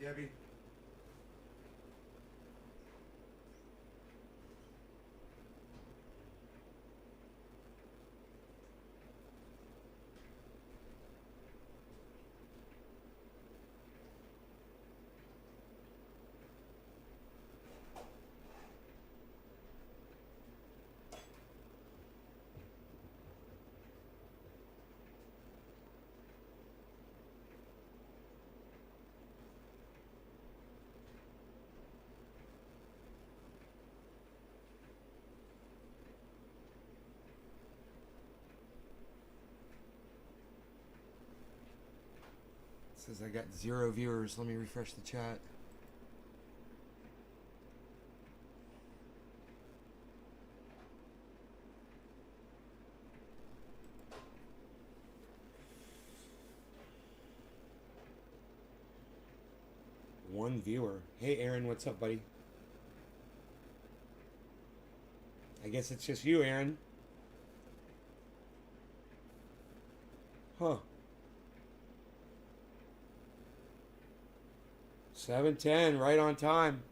Gabby. Says I got 0 viewers. Let me refresh the chat. One viewer. Hey Aaron, what's up, buddy? I guess it's just you, Aaron. Huh. 7:10, right on time.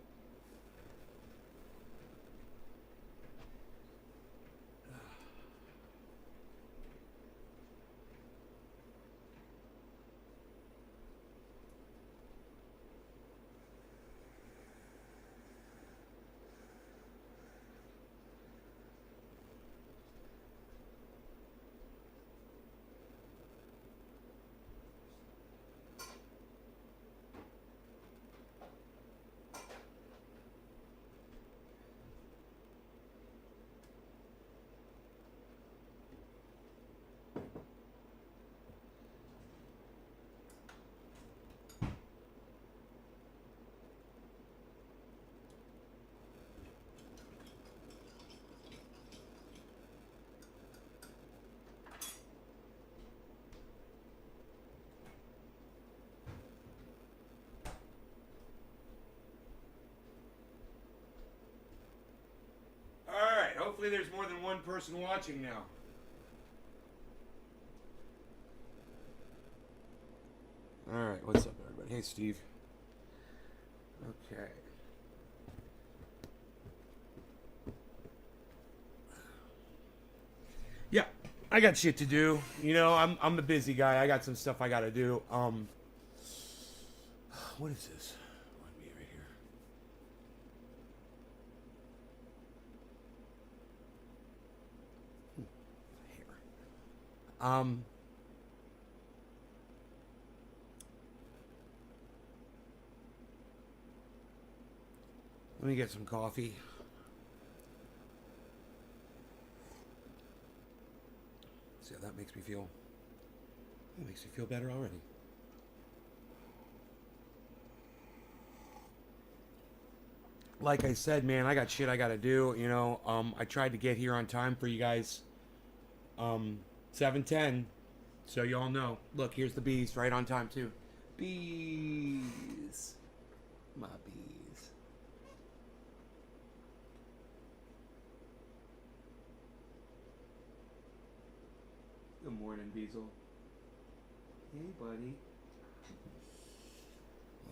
Alright, hopefully there's more than one person watching now. Alright, what's up, everybody? Hey, Steve. Okay. Yeah, I got shit to do. You know, I'm a busy guy. I got some stuff I gotta do. What is this? Let me right here. Here. Let me get some coffee. See how that makes me feel. It makes me feel better already. Like I said, man, I got shit I gotta do. You know, I tried to get here on time for you guys. 7:10. So y'all know. Look, here's the bees, right on time too. Bees, my bees. Good morning, Beazle. Hey, buddy.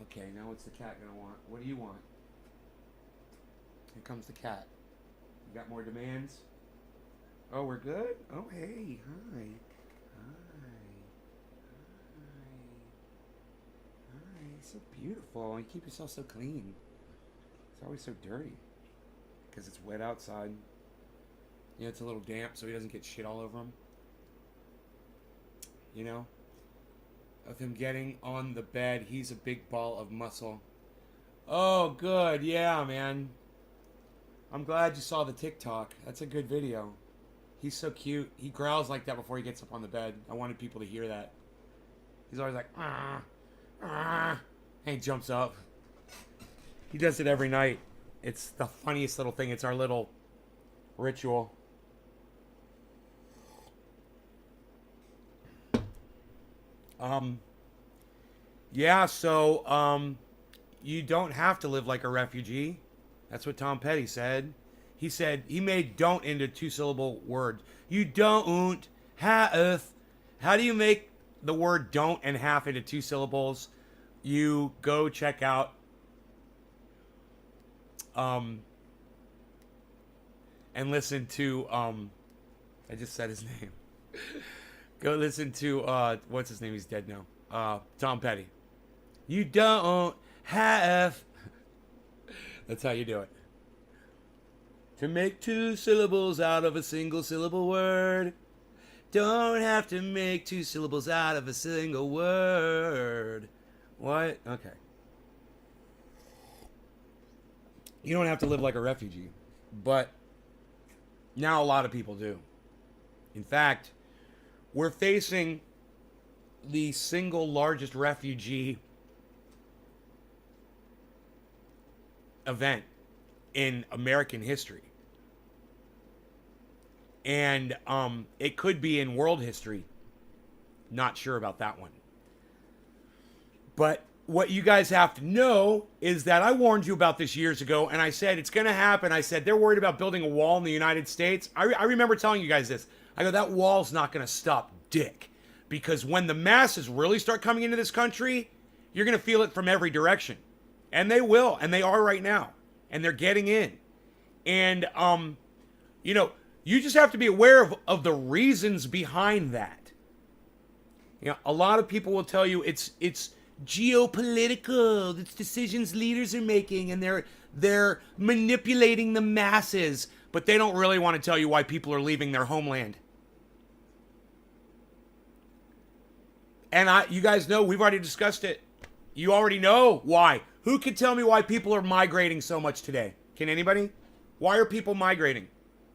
Okay, now what's the cat gonna want? What do you want? Here comes the cat. You got more demands? Oh, we're good? Oh, hey. Hi. Hi. Hi. Hi. So beautiful. You keep yourself so clean. It's always so dirty. Because it's wet outside. You know, it's a little damp so he doesn't get shit all over him. You know? Of him getting on the bed, he's a big ball of muscle. Oh, good. Yeah, man. I'm glad you saw the TikTok. That's a good video. He's so cute. He growls like that before he gets up on the bed. I wanted people to hear that. He's always like, ah, ah, and he jumps up. He does it every night. It's the funniest little thing. It's our little ritual. Yeah, so, you don't have to live like a refugee. That's what Tom Petty said. He said he made "don't" into 2-syllable words. You don't have. How do you make the word "don't" and half into 2 syllables you go check out and listen to I just said his name. Go listen to what's his name? He's dead now. Tom Petty. You don't have. That's how you do it. To make two syllables out of a single syllable word. Don't have to make two syllables out of a single word. What? Okay. You don't have to live like a refugee. But now a lot of people do. In fact, we're facing the single largest refugee event in American history. And it could be in world history. Not sure about that one. But what you guys have to know is that I warned you about this years ago, and I said it's going to happen. I said they're worried about building a wall in the United States. I remember telling you guys this. I go, that wall's not going to stop dick. Because when the masses really start coming into this country, you're going to feel it from every direction. And they will, and they are right now. And they're getting in. And, you know, you just have to be aware of the reasons behind that. You know, a lot of people will tell you it's geopolitical. It's decisions leaders are making, and they're manipulating the masses, but they don't really want to tell you why people are leaving their homeland. And you guys know, we've already discussed it. You already know why. Who can tell me why people are migrating so much today? Can anybody? Why are people migrating?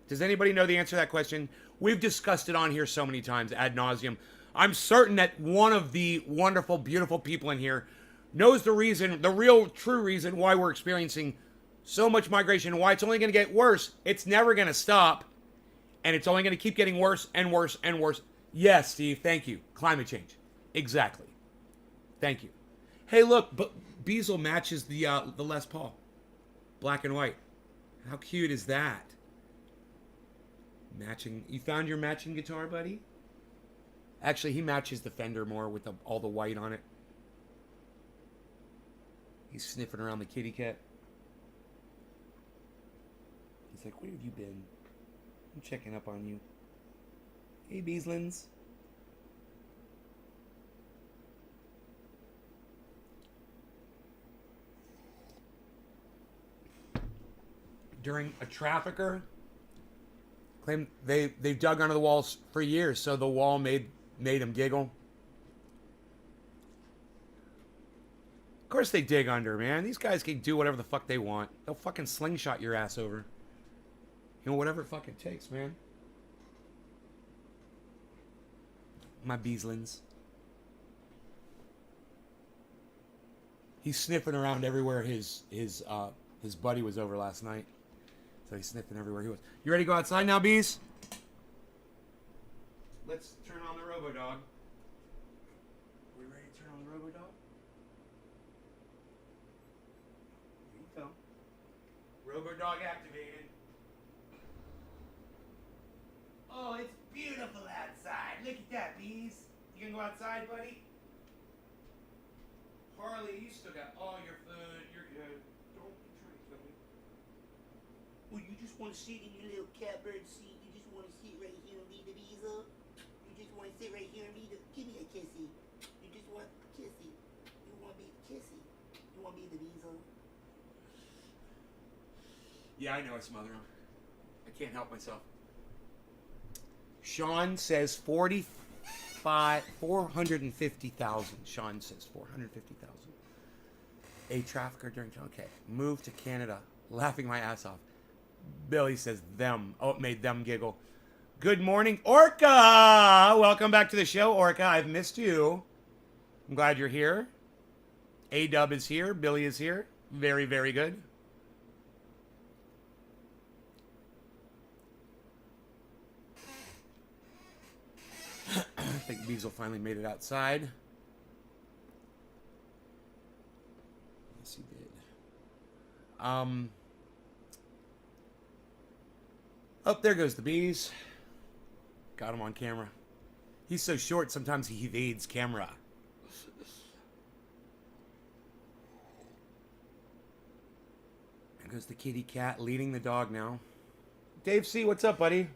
Does anybody know the answer to that question? We've discussed it on here so many times ad nauseum. I'm certain that one of the wonderful, beautiful people in here knows the reason, the real, true reason why we're experiencing so much migration and why it's only going to get worse. It's never going to stop. And it's only going to keep getting worse and worse and worse. Yes, Steve, thank you. Climate change. Exactly. Thank you. Hey, look, Beazle matches the Les Paul. Black and white. How cute is that? Matching. You found your matching guitar, buddy? Actually, he matches the Fender more with all the white on it. He's sniffing around the kitty cat. He's like, where have you been? I'm checking up on you. Hey, Beaslins. During a trafficker claimed they've dug under the walls for years, so the wall made him giggle. Of course they dig under, man. These guys can do whatever the fuck they want. They'll fucking slingshot your ass over. You know, whatever it fucking takes, man. My Beaslins. He's sniffing around everywhere his buddy was over last night. So he's sniffing everywhere he was. You ready to go outside now, Bees? Let's turn on the Robo-Dog. Are we ready to turn on the Robo-Dog? Here you go. Robo-Dog activated. Oh, it's beautiful outside. Look at that, Bees. You gonna go outside, buddy? Harley, you still got all your food. You're good. Don't be trying to kill me. Well, you just want to sit in your little catbird seat. You just want to sit right here and be the Beazle. You just want to sit right here and be the... Give me a kissy. You just want a kissy. You want to be kissy. You want to be the Beazle. Yeah, I know I smother him. I can't help myself. Sean says 450,000. Sean says 450,000. A trafficker during... Okay. Move to Canada. Laughing my ass off. Billy says them. Oh, it made them giggle. Good morning, Orca! Welcome back to the show, Orca. I've missed you. I'm glad you're here. A-Dub is here. Billy is here. Very, very good. I think Beazle finally made it outside. Yes, he did. Oh, there goes the Bees. Got him on camera. He's so short, sometimes he evades camera. goes the kitty cat leading the dog now. Dave C, what's up, buddy?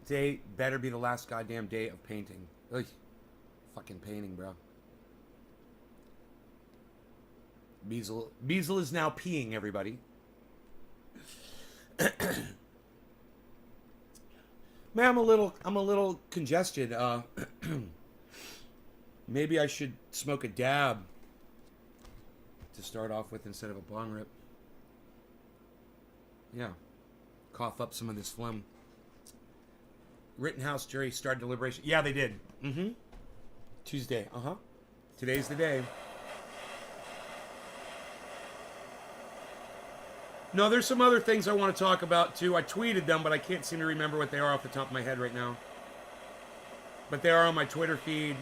Day better be the last goddamn day of painting. Ugh. Fucking painting, bro. Beazle is now peeing, everybody. Man, I'm a little congested. Maybe I should smoke a dab to start off with instead of a bong rip. Yeah. Cough up some of this phlegm. Rittenhouse jury started deliberation. Yeah, they did. Mm-hmm. Tuesday. Uh-huh. Today's the day. No, there's some other things I want to talk about, too. I tweeted them, but I can't seem to remember what they are off the top of my head right now. But they are on my Twitter feed.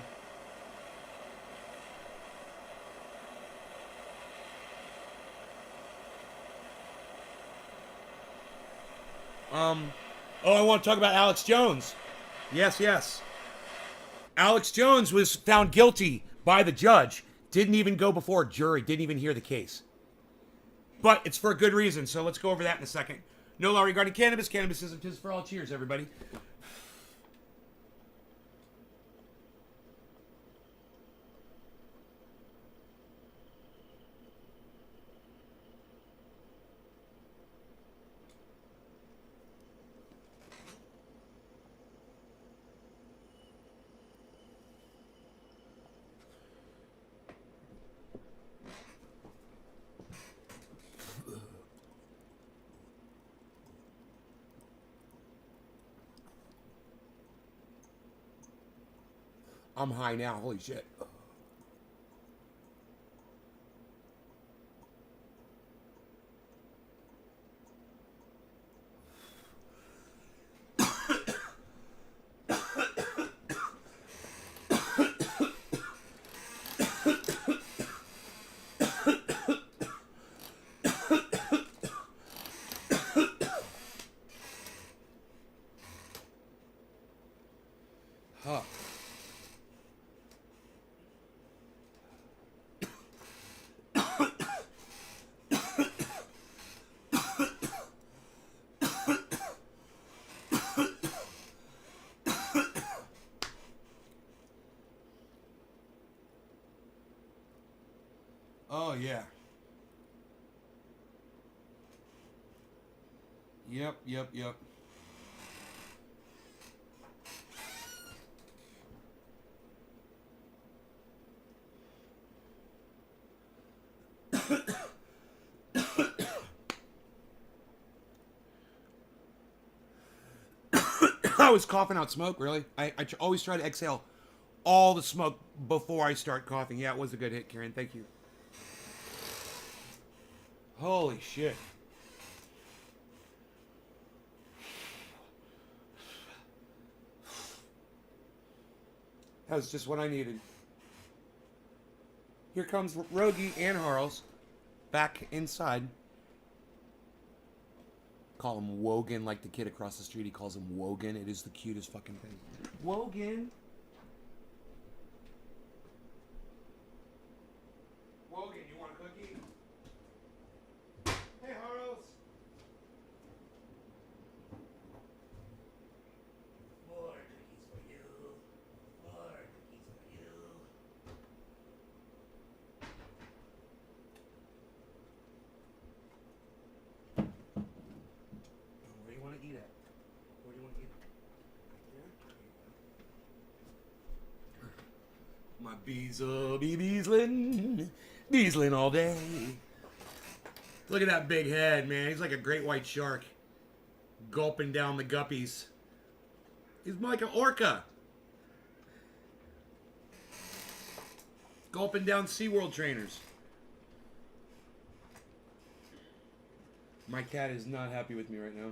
Oh, I want to talk about Alex Jones. Yes. Alex Jones was found guilty by the judge. Didn't even go before a jury. Didn't even hear the case. But it's for a good reason, so let's go over that in a second. No law regarding cannabis. Cannabis isn't just for all. Cheers, everybody. I'm high now. Holy shit. Huh. Oh, yeah. Yep. I was coughing out smoke, really. I always try to exhale all the smoke before I start coughing. Yeah, it was a good hit, Karen. Thank you. Holy shit. That was just what I needed. Here comes Rogie and Harles back inside. Call him Wogan like the kid across the street. He calls him Wogan. It is the cutest fucking thing. Wogan. Wogan, you want a cookie? Hey, Harles. More cookies for you. More cookies for you. Where do you want to eat at? Where do you want to eat at? My bees will be beesling all day. Look at that big head, man. He's like a great white shark. Gulping down the guppies. He's like an orca. Gulping down SeaWorld trainers. My cat is not happy with me right now.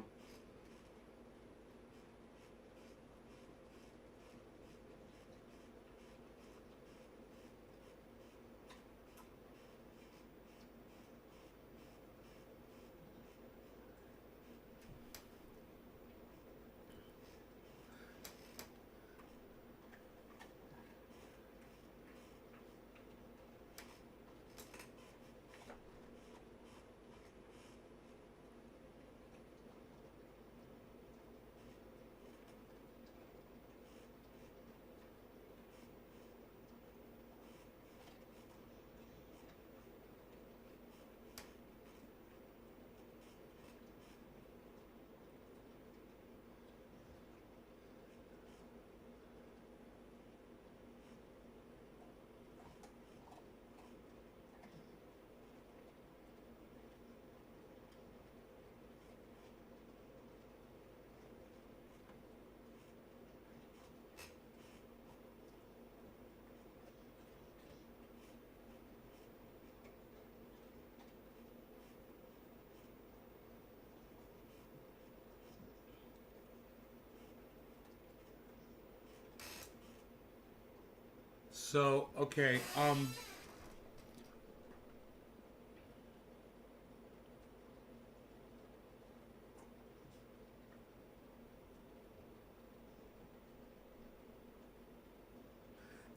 So, okay,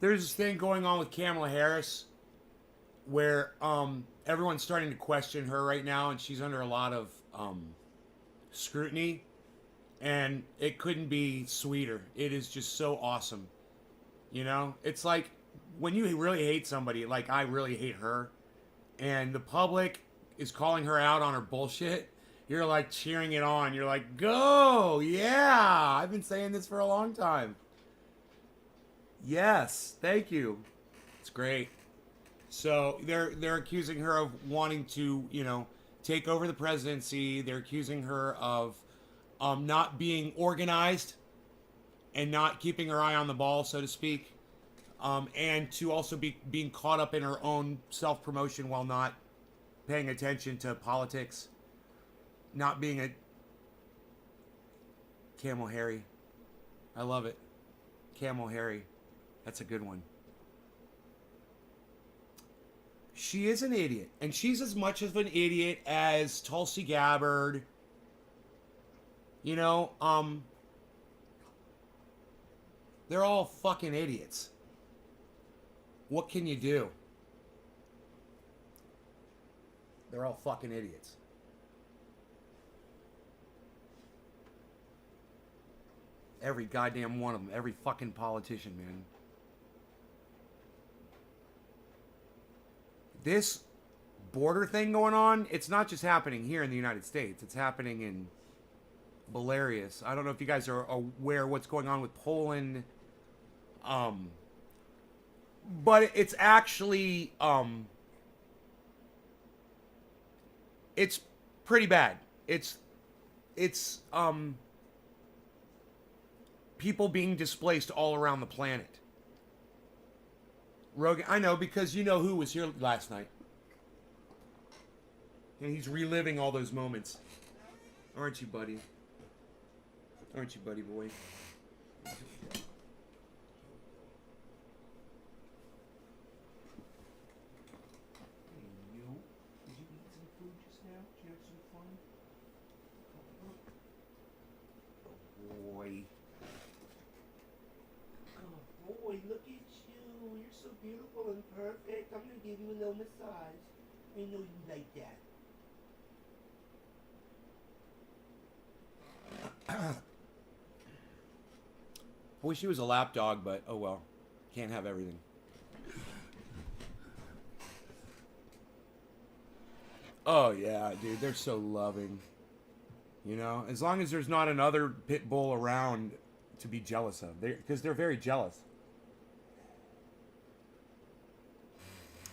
there's this thing going on with Kamala Harris where everyone's starting to question her right now, and she's under a lot of scrutiny, and it couldn't be sweeter. It is just so awesome. You know, it's like when you really hate somebody, like I really hate her, and the public is calling her out on her bullshit. You're like cheering it on. You're like, go, yeah. I've been saying this for a long time. Yes, thank you. It's great. So they're accusing her of wanting to, take over the presidency. They're accusing her of not being organized and not keeping her eye on the ball, so to speak, and to also be being caught up in her own self promotion while not paying attention to politics, not being a Camel Harry. I love it. Camel Harry. That's a good one. She is an idiot, and she's as much of an idiot as Tulsi Gabbard. You know, they're all fucking idiots. What can you do? They're all fucking idiots. Every goddamn one of them. Every fucking politician, man. This border thing going on, it's not just happening here in the United States. It's happening in Belarus. I don't know if you guys are aware what's going on with Poland. But it's actually it's pretty bad. It's people being displaced all around the planet. Rogan, I know because you know who was here last night. And he's reliving all those moments. Aren't you, buddy? Aren't you, buddy boy? Look at you. You're so beautiful and perfect. I'm going to give you a little massage. I know you like that. I wish he was a lap dog, but oh well. Can't have everything. Oh yeah, dude. They're so loving. You know, as long as there's not another pit bull around to be jealous of. Because they're very jealous.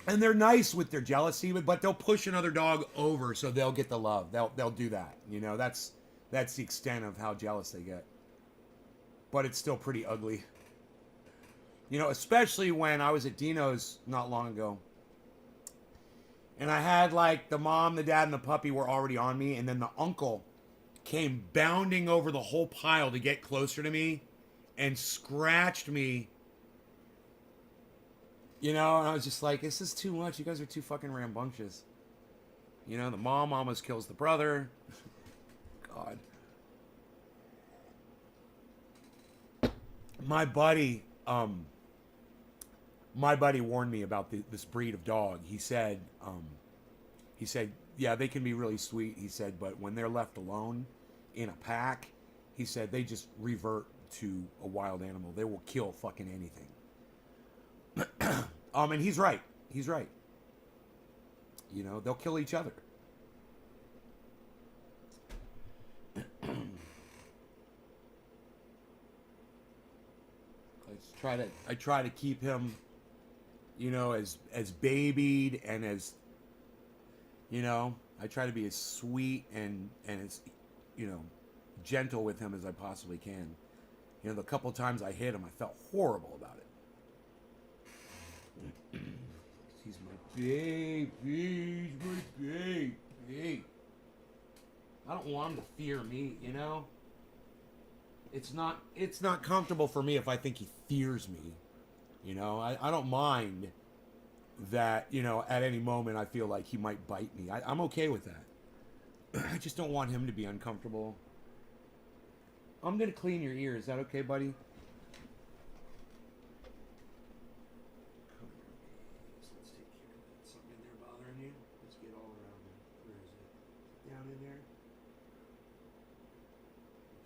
And they're nice with their jealousy, but they'll push another dog over so they'll get the love. They'll do that. You know, that's the extent of how jealous they get. But it's still pretty ugly. You know, especially when I was at Dino's not long ago. And I had like the mom, the dad, and the puppy were already on me, and then the uncle came bounding over the whole pile to get closer to me and scratched me. You know, and I was just like, this is too much. You guys are too fucking rambunctious. You know, the mom almost kills the brother. God. My buddy warned me about this breed of dog. He said, yeah, they can be really sweet. He said, but when they're left alone in a pack, he said they just revert to a wild animal. They will kill fucking anything. And he's right. He's right. You know, they'll kill each other. I try to keep him, you know, as babied and as, you know, I try to be as sweet and as, you know, gentle with him as I possibly can. You know, the couple times I hit him, I felt horrible about it. He's my baby. He's my baby. I don't want him to fear me, you know? It's not comfortable for me if I think he fears me. You know, I don't mind that, you know, at any moment I feel like he might bite me. I'm okay with that. I just don't want him to be uncomfortable. I'm going to clean your ear. Is that okay, buddy? Let's take care of that. Something in there bothering you? Let's get all around it. Where is it? Down in there?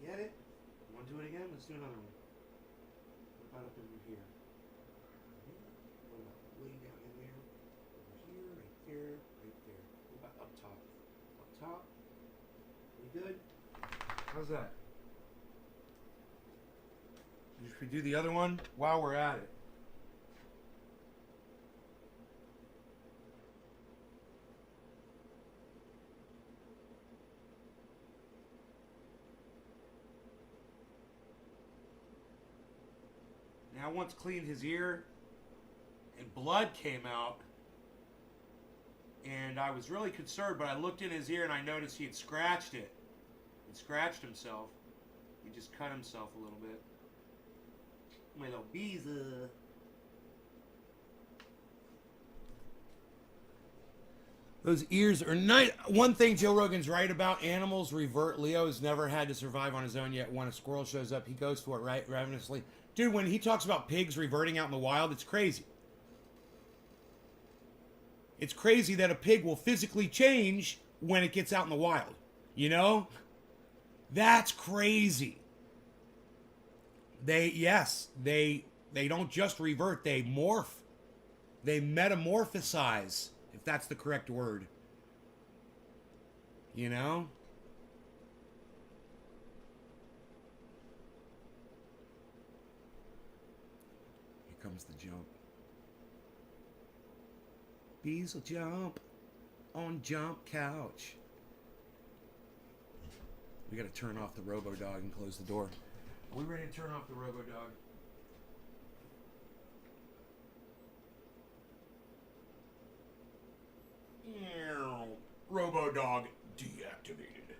Get it? Want to do it again? Let's do another one. What about up in here? What about way down in there? Over here, right there, right there. What about up top? Up top? We good? How's that? Should we do the other one while we're at it? Now, once cleaned his ear, and blood came out, and I was really concerned, but I looked in his ear and I noticed he had scratched it. He scratched himself. He just cut himself a little bit. My little bees. Those ears are nice. One thing Joe Rogan's right about, animals revert. Leo has never had to survive on his own yet. When a squirrel shows up, he goes for it right ravenously. Dude, when he talks about pigs reverting out in the wild, it's crazy. It's crazy that a pig will physically change when it gets out in the wild. You know? That's crazy. They don't just revert, they morph. They metamorphosize, if that's the correct word. You know? Here comes the jump. Bees will jump on jump couch. We gotta turn off the Robo-Dog and close the door. Are we ready to turn off the Robo-Dog? Robo-Dog deactivated.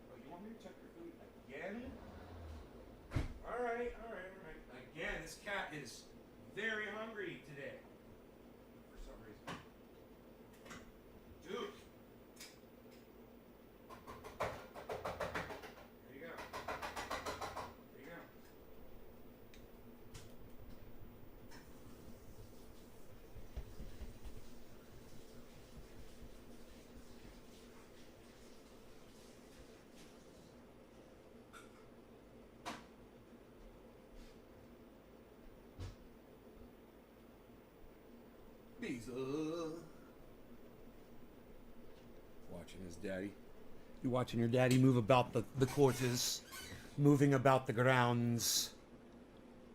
Oh, you want me to check your food again? Alright. Again, this cat is very hungry today. For some reason. Dude. There you go. There you go. Watching his daddy. You watching your daddy move about the quarters, moving about the grounds.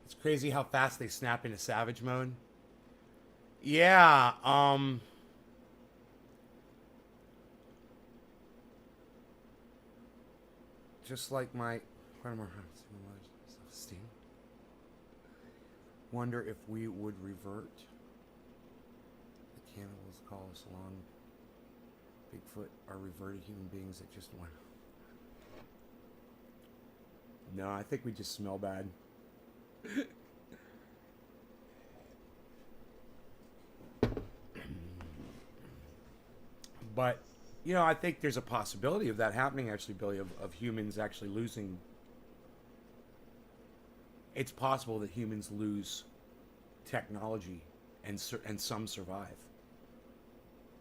It's crazy how fast they snap into savage mode. Yeah, just like my self-esteem. Wonder if we would revert. The cannibals call us along. Bigfoot are reverted human beings that just want. No, I think we just smell bad. But, you know, I think there's a possibility of that happening, actually, Billy, of humans actually losing. It's possible that humans lose technology and some survive.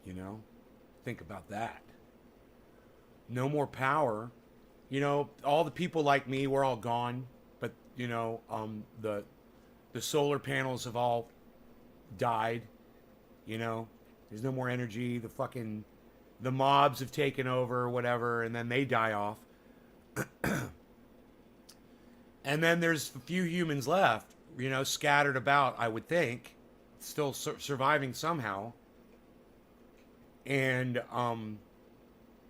You know? Think about that. No more power. You know, all the people like me, we're all gone. But, you know, the solar panels have all died. You know? There's no more energy. The mobs have taken over or whatever, and then they die off. And then there's a few humans left, you know, scattered about, I would think, still surviving somehow, and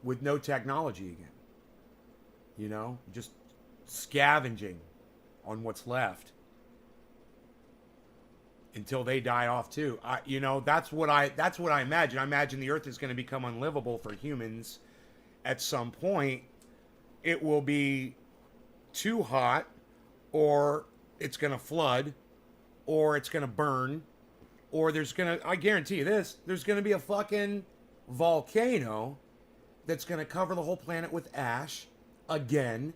with no technology again. You know, just scavenging on what's left until they die off too. You know, that's what I imagine. I imagine the Earth is going to become unlivable for humans at some point. It will be too hot, or it's going to flood, or it's going to burn, or there's going to, I guarantee you this, there's going to be a fucking volcano that's going to cover the whole planet with ash again,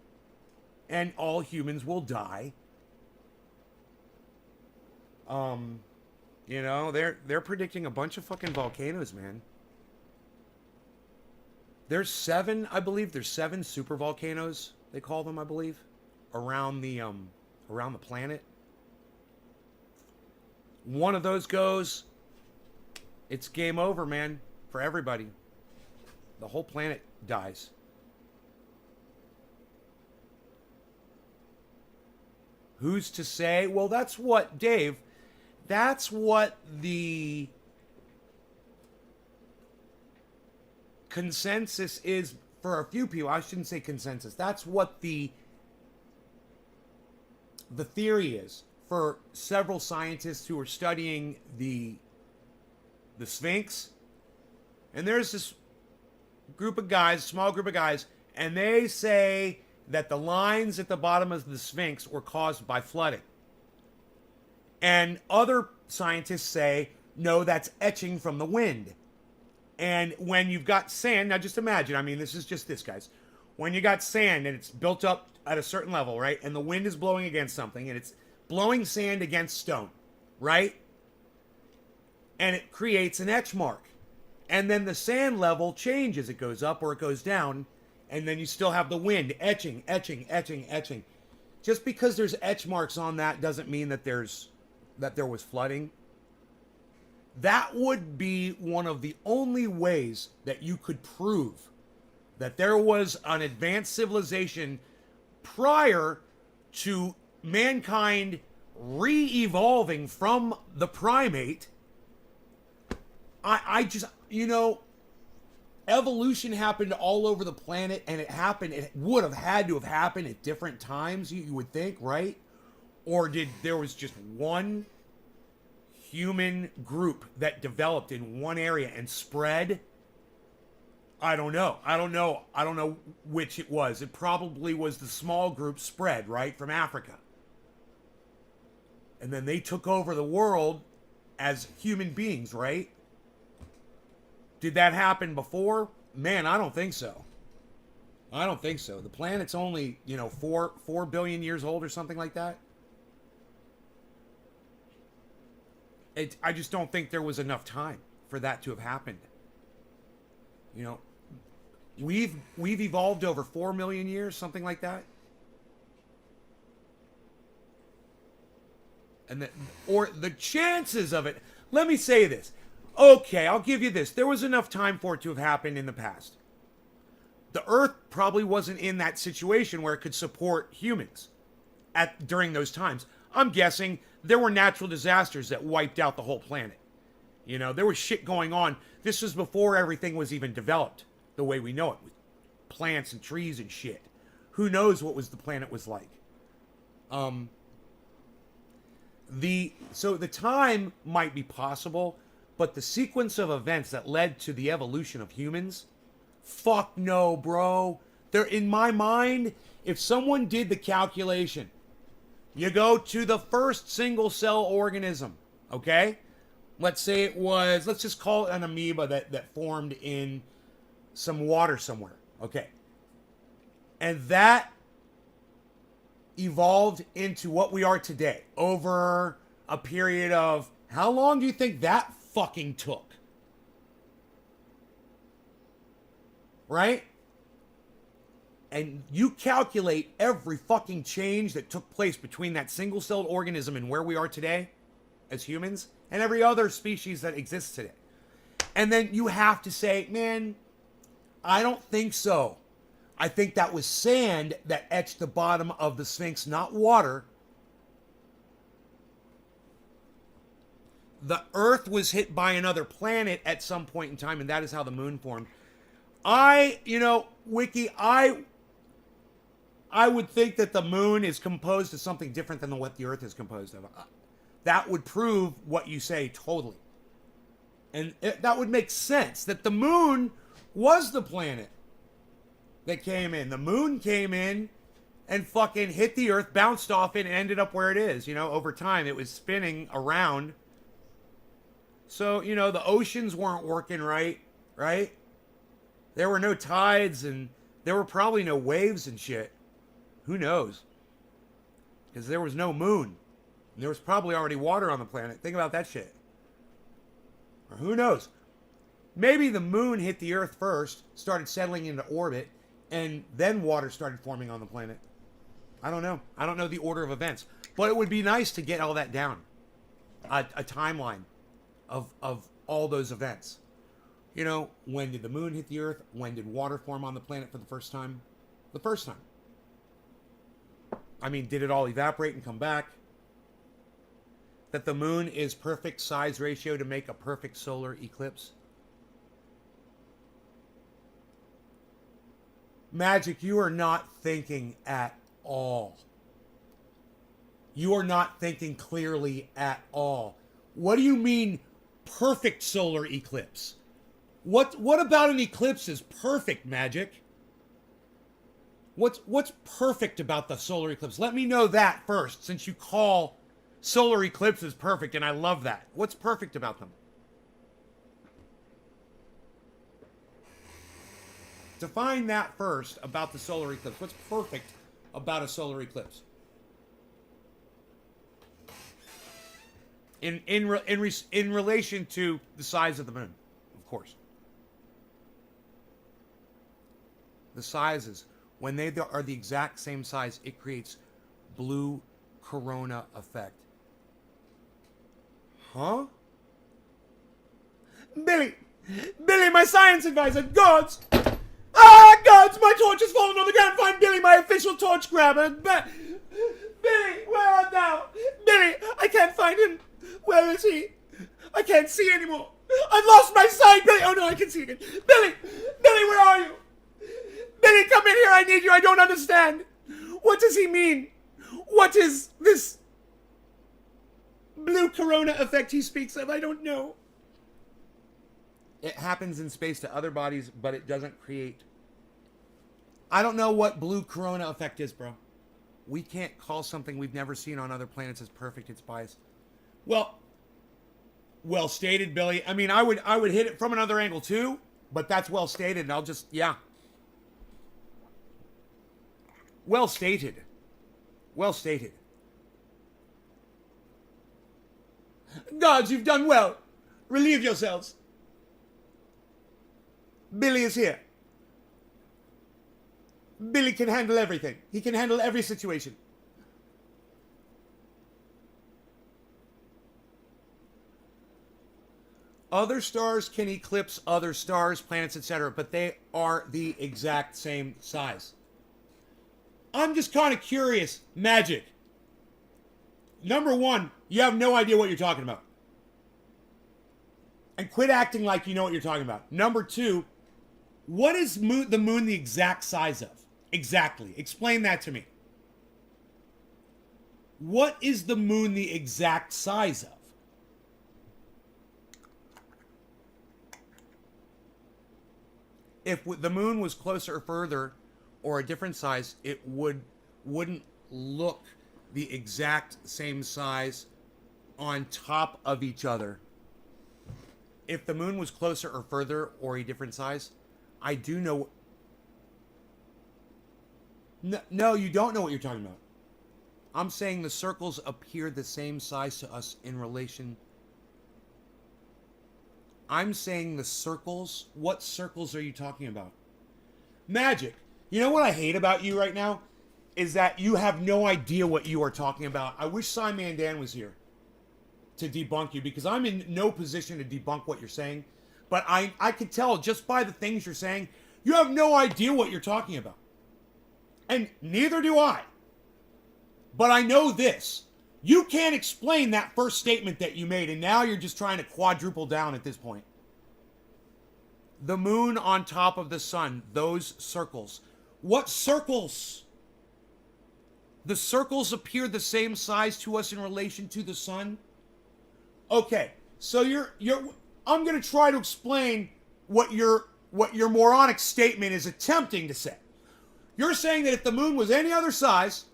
and all humans will die. You know, they're predicting a bunch of fucking volcanoes, man. There's seven, I believe. There's seven super volcanoes, they call them, I believe, around the planet. One of those goes, it's game over, man, for everybody. The whole planet dies. Who's to say? Well, that's what, Dave, that's what the consensus is for a few people. I shouldn't say consensus. That's what the theory is for several scientists who are studying the Sphinx. And there's this group of guys, small group of guys, and they say that the lines at the bottom of the Sphinx were caused by flooding. And other scientists say, no, that's etching from the wind. And when you've got sand, now just imagine, I mean, this is just this, guys. When you got sand and it's built up at a certain level, right? And the wind is blowing against something and it's blowing sand against stone, right? And it creates an etch mark. And then the sand level changes. It goes up or it goes down. And then you still have the wind etching, etching, etching, etching. Just because there's etch marks on that doesn't mean that there was flooding. That would be one of the only ways that you could prove that there was an advanced civilization prior to mankind re-evolving from the primate. I just, you know, evolution happened all over the planet, and it would have had to have happened at different times, you would think, right? Or there was just one human group that developed in one area and spread? I don't know which it was. It probably was the small group spread, right, from Africa. And then they took over the world as human beings, right? Did that happen before? Man, I don't think so. I don't think so. The planet's only, 4 billion years old or something like that. I just don't think there was enough time for that to have happened. You know, we've evolved over 4 million years, something like that. And the chances of it, let me say this. Okay, I'll give you this. There was enough time for it to have happened in the past. The Earth probably wasn't in that situation where it could support humans during those times. I'm guessing there were natural disasters that wiped out the whole planet. You know, there was shit going on. This was before everything was even developed the way we know it, with plants and trees and shit. Who knows what the planet was like? So the time might be possible, but the sequence of events that led to the evolution of humans, fuck no, bro. They're, in my mind, if someone did the calculation, you go to the first single cell organism, okay? Let's say it was, let's just call it an amoeba that formed in some water somewhere, okay? And that evolved into what we are today over a period of, how long do you think that fucking took? Right? And you calculate every fucking change that took place between that single-celled organism and where we are today as humans and every other species that exists today. And then you have to say, man, I don't think so. I think that was sand that etched the bottom of the Sphinx, not water. The Earth was hit by another planet at some point in time, and that is how the moon formed. Wiki, I would think that the moon is composed of something different than what the Earth is composed of. That would prove what you say totally. And that would make sense, that the moon was the planet that came in. The moon came in, and fucking hit the earth, bounced off it, and ended up where it is. You know, over time it was spinning around. So, you know, the oceans weren't working right, right? There were no tides and there were probably no waves and shit. Who knows? Because there was no moon. And there was probably already water on the planet. Think about that shit. Or who knows? Maybe the moon hit the earth first, started settling into orbit, and then water started forming on the planet. I don't know. I don't know the order of events. But it would be nice to get all that down. A timeline of all those events. You know, when did the moon hit the earth? When did water form on the planet for the first time? The first time. I mean, did it all evaporate and come back? That the moon is perfect size ratio to make a perfect solar eclipse? Magic, you are not thinking at all. You are not thinking clearly at all. What do you mean perfect solar eclipse? What about an eclipse is perfect, Magic? What's perfect about the solar eclipse? Let me know that first, since you call solar eclipses perfect, and I love that. What's perfect about them? Define that first about the solar eclipse. What's perfect about a solar eclipse? In relation to the size of the moon, of course. The sizes, when they are the exact same size, it creates blue corona effect. Huh? Billy, my science advisor, gods! Ah, gods, my torch has fallen on the ground. Find Billy, my official torch grabber. Billy, where art thou? Billy, I can't find him. Where is he? I can't see anymore. I've lost my sight, Billy. Oh no, I can see again. Billy, where are you? Billy, come in here. I need you. I don't understand. What does he mean? What is this blue corona effect he speaks of? I don't know. It happens in space to other bodies, but it doesn't create. I don't know what blue corona effect is, bro. We can't call something we've never seen on other planets as perfect. It's biased. Well stated, Billy. I mean, I would hit it from another angle too, but that's well stated, and I'll just, yeah. Well stated. Well stated. Gods, you've done well. Relieve yourselves. Billy is here. Billy can handle everything. He can handle every situation. Other stars can eclipse other stars, planets, etc., but they are the exact same size. I'm just kind of curious, Magic. Number one, you have no idea what you're talking about. And quit acting like you know what you're talking about. Number two, what is the moon the exact size of? Exactly. Explain that to me. What is the moon the exact size of? If the moon was closer or further or a different size, it wouldn't look the exact same size on top of each other. If the moon was closer or further or a different size, I do know. No, you don't know what you're talking about. I'm saying the circles appear the same size to us in relation. I'm saying the circles. What circles are you talking about? Magic. You know what I hate about you right now? Is that you have no idea what you are talking about. I wish Simon Dan was here to debunk you, because I'm in no position to debunk what you're saying. But I could tell just by the things you're saying, you have no idea what you're talking about. And neither do I. But I know this. You can't explain that first statement that you made, and now you're just trying to quadruple down at this point. The moon on top of the sun, those circles. What circles? The circles appear the same size to us in relation to the sun? Okay, so I'm going to try to explain what your moronic statement is attempting to say. You're saying that if the moon was any other size,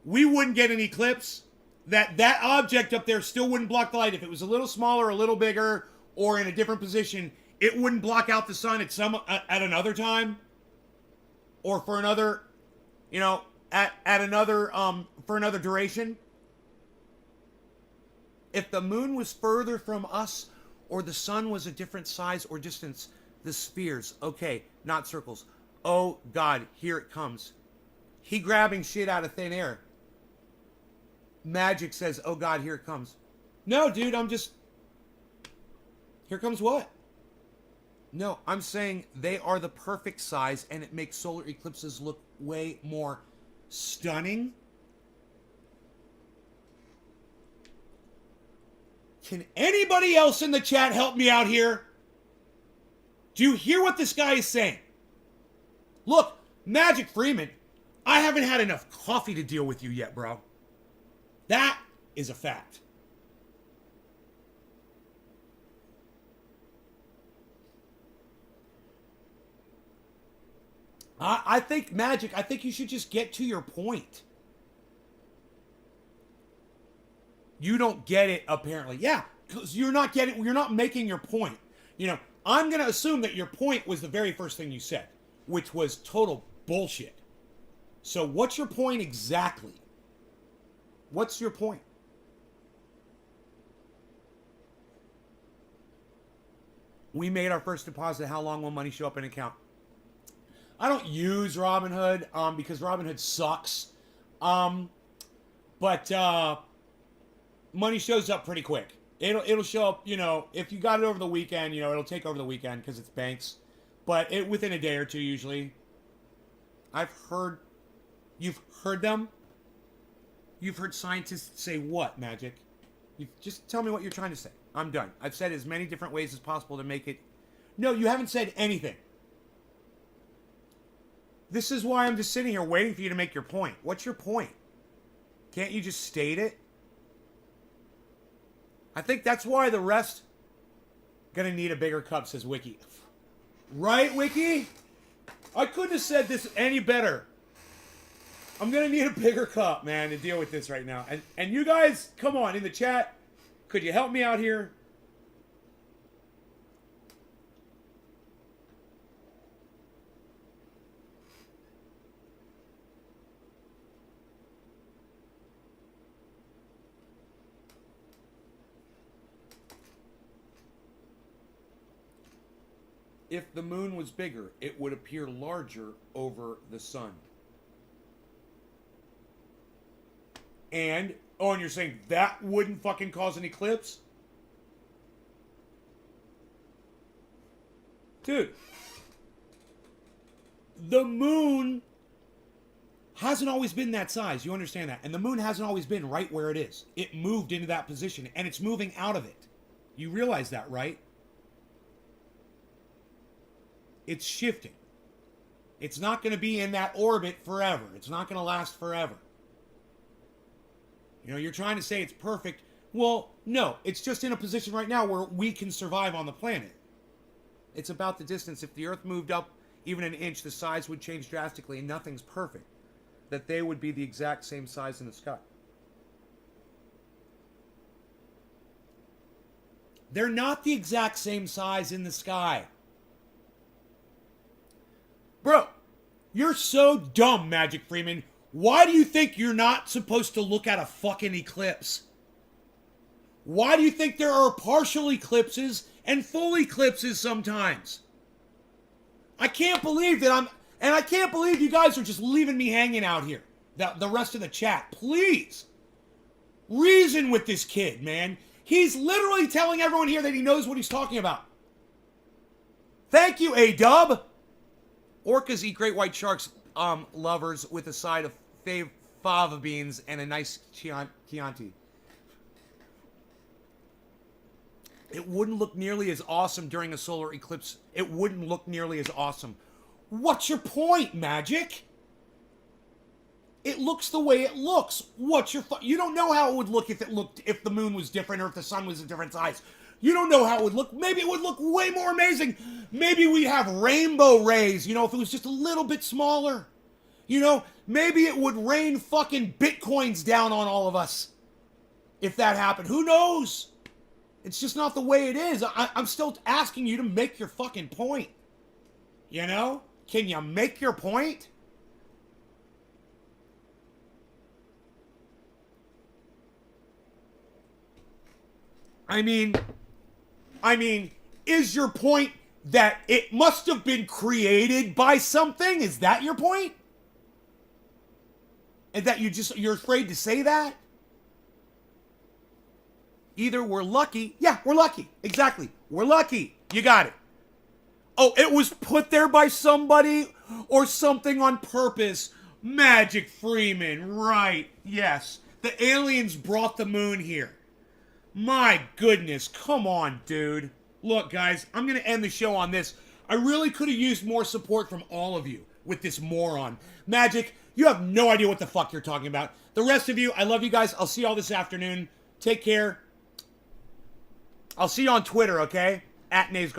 we wouldn't get an eclipse? That object up there still wouldn't block the light. If it was a little smaller, a little bigger, or in a different position, it wouldn't block out the sun at another time? Or for another, at another, for another duration? If the moon was further from us, or the sun was a different size or distance, the spheres, okay, not circles. Oh God, here it comes. He grabbing shit out of thin air. Magic says, oh God, here it comes. No, dude, here comes what? No, I'm saying they are the perfect size, and it makes solar eclipses look way more stunning. Can anybody else in the chat help me out here? Do you hear what this guy is saying? Look, Magic Freeman, I haven't had enough coffee to deal with you yet, bro. That is a fact. I think, Magic, I think you should just get to your point. You don't get it, apparently. Yeah, because you're not making your point. I'm going to assume that your point was the very first thing you said, which was total bullshit. So what's your point exactly? What's your point? We made our first deposit. How long will money show up in an account? I don't use Robinhood because Robinhood sucks. But money shows up pretty quick. It'll show up, if you got it over the weekend, it'll take over the weekend because it's banks. But within a day or two usually. You've heard them? You've heard scientists say what, Magic? Just tell me what you're trying to say. I'm done. I've said as many different ways as possible to make it. No, you haven't said anything. This is why I'm just sitting here waiting for you to make your point. What's your point? Can't you just state it? I think that's why the rest gonna need a bigger cup, says Wiki. Right, Wiki? I couldn't have said this any better. I'm gonna need a bigger cup, man, to deal with this right now. And you guys, come on, in the chat, could you help me out here? If the moon was bigger, it would appear larger over the sun. And you're saying that wouldn't fucking cause an eclipse? Dude, the moon hasn't always been that size. You understand that? And the moon hasn't always been right where it is. It moved into that position, and it's moving out of it. You realize that, right? It's shifting. It's not going to be in that orbit forever. It's not going to last forever. You're trying to say it's perfect. Well, no, it's just in a position right now where we can survive on the planet. It's about the distance. If the Earth moved up even an inch, the size would change drastically, and nothing's perfect. That they would be the exact same size in the sky. They're not the exact same size in the sky. Bro, you're so dumb, Magic Freeman. Why do you think you're not supposed to look at a fucking eclipse? Why do you think there are partial eclipses and full eclipses sometimes? I can't believe that I can't believe you guys are just leaving me hanging out here. The rest of the chat, please. Reason with this kid, man. He's literally telling everyone here that he knows what he's talking about. Thank you, A-Dub. Orcas eat great white sharks, lovers, with a side of fava beans and a nice Chianti. It wouldn't look nearly as awesome during a solar eclipse. It wouldn't look nearly as awesome. What's your point, Magic? It looks the way it looks. You don't know how it would look if the moon was different or if the sun was a different size. You don't know how it would look. Maybe it would look way more amazing. Maybe we'd have rainbow rays, if it was just a little bit smaller. You know, maybe it would rain fucking bitcoins down on all of us if that happened. Who knows? It's just not the way it is. I'm still asking you to make your fucking point. You know? Can you make your point? I mean, is your point that it must have been created by something? Is that your point? And that you're afraid to say that? Either we're lucky. Yeah, we're lucky. Exactly. We're lucky. You got it. Oh, it was put there by somebody or something on purpose. Magic Freeman, right. Yes. The aliens brought the moon here. My goodness, come on, dude. Look, guys, I'm going to end the show on this. I really could have used more support from all of you with this moron. Magic, you have no idea what the fuck you're talking about. The rest of you, I love you guys. I'll see you all this afternoon. Take care. I'll see you on Twitter, okay? @NavesGuard.